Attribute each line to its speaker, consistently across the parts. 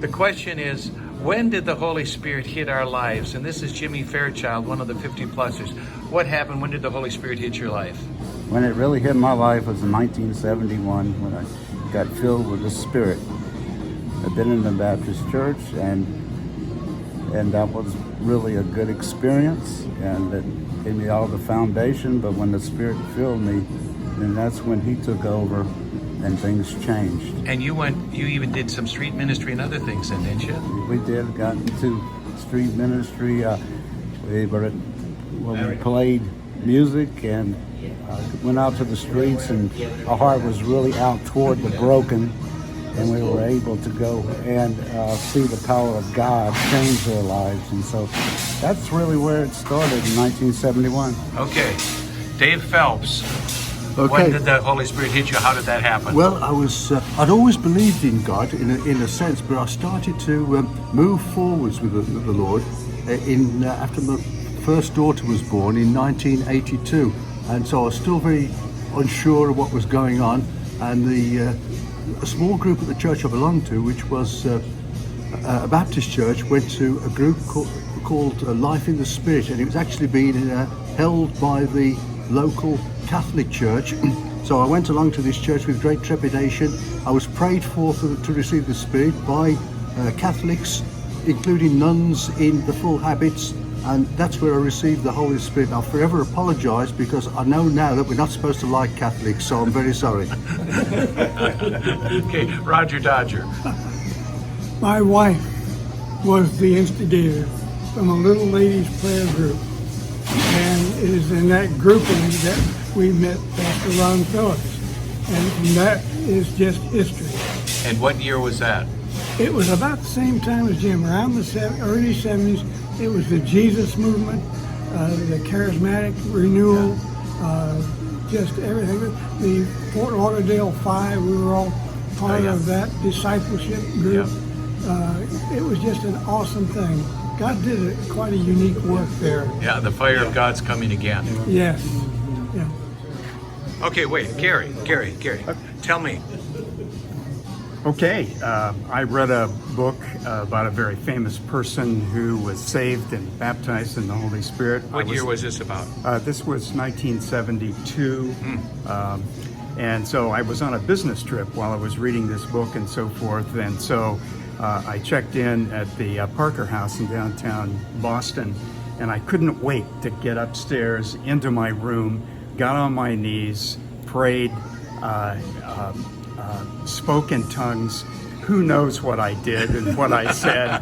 Speaker 1: The question is, when did the Holy Spirit hit our lives? And this is Jimmy Fairchild, one of the 50-plussers. What happened? When did the Holy Spirit hit your life?
Speaker 2: When it really hit my life was in 1971 when I got filled with the Spirit. I've been in the Baptist church, and that was really a good experience, and it gave me all the foundation. But when the Spirit filled me, then that's when He took over and things changed.
Speaker 1: And you even did some street ministry and other things then, didn't you?
Speaker 2: We did, got into street ministry. We played music and went out to the streets, and our heart was really out toward the broken, and we were able to go and see the power of God change their lives. And so that's really where it started in 1971.
Speaker 1: Okay. Dave Phelps.
Speaker 3: Okay.
Speaker 1: When did the Holy Spirit hit you? How did that happen?
Speaker 3: Well, I'd always believed in God in a sense, but I started to move forwards with the Lord after my first daughter was born in 1982. And so I was still very unsure of what was going on. And a small group at the church I belonged to, which was a Baptist church, went to a group called Life in the Spirit, and it was actually being held by the local Catholic church. So I went along to this church with great trepidation. I was prayed for to receive the Spirit by Catholics, including nuns in the full habits, and that's where I received the Holy Spirit. I'll forever apologize because I know now that we're not supposed to like Catholics, so I'm very sorry.
Speaker 1: Okay, Roger Dodger.
Speaker 4: My wife was the instigator from a little ladies prayer group, and it is in that grouping that we met Pastor Ron Phillips, and that is just history.
Speaker 1: And what year was that?
Speaker 4: It was about the same time as Jim, around the early 70s. It was the Jesus movement, the charismatic renewal, just everything. The Fort Lauderdale Five, we were all part of that discipleship group. It was just an awesome thing. God did quite a unique work there.
Speaker 1: Yeah, the fire of God's coming again.
Speaker 4: Yes. Yeah.
Speaker 1: Okay, wait, Gary, tell me.
Speaker 5: Okay, I read a book about a very famous person who was saved and baptized in the Holy Spirit.
Speaker 1: What year was this about?
Speaker 5: This was 1972. And so I was on a business trip while I was reading this book and so forth. And so I checked in at the Parker House in downtown Boston, and I couldn't wait to get upstairs into my room, got on my knees, prayed, spoke in tongues. Who knows what I did and what I said,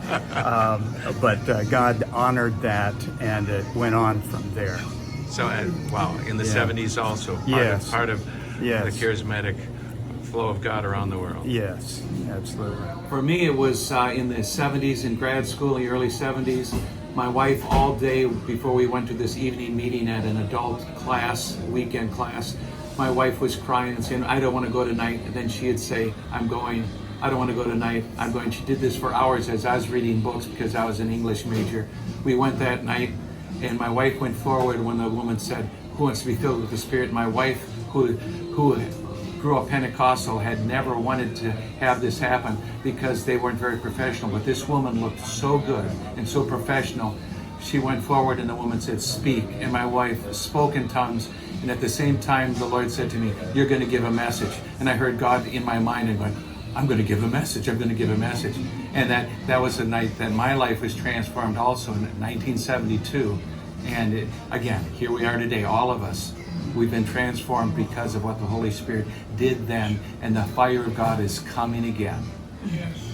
Speaker 5: but God honored that, and it went on from there.
Speaker 1: So, wow, in the 70s also, part of the charismatic flow of God around the world.
Speaker 5: Yes, absolutely.
Speaker 6: For me, it was in the 70s, in grad school, the early 70s. My wife, all day before we went to this evening meeting at an adult class, weekend class, my wife was crying and saying, I don't want to go tonight. And then she'd say, I'm going. I don't want to go tonight. I'm going. She did this for hours as I was reading books because I was an English major. We went that night, and my wife went forward when the woman said, who wants to be filled with the Spirit? My wife, who grew up Pentecostal, had never wanted to have this happen because they weren't very professional. But this woman looked so good and so professional. She went forward, and the woman said, speak. And my wife spoke in tongues. And at the same time, the Lord said to me, you're going to give a message. And I heard God in my mind and going, I'm going to give a message. I'm going to give a message. And that was the night that my life was transformed also in 1972. And again, here we are today, all of us. We've been transformed because of what the Holy Spirit did then. And the fire of God is coming again.
Speaker 4: Yes.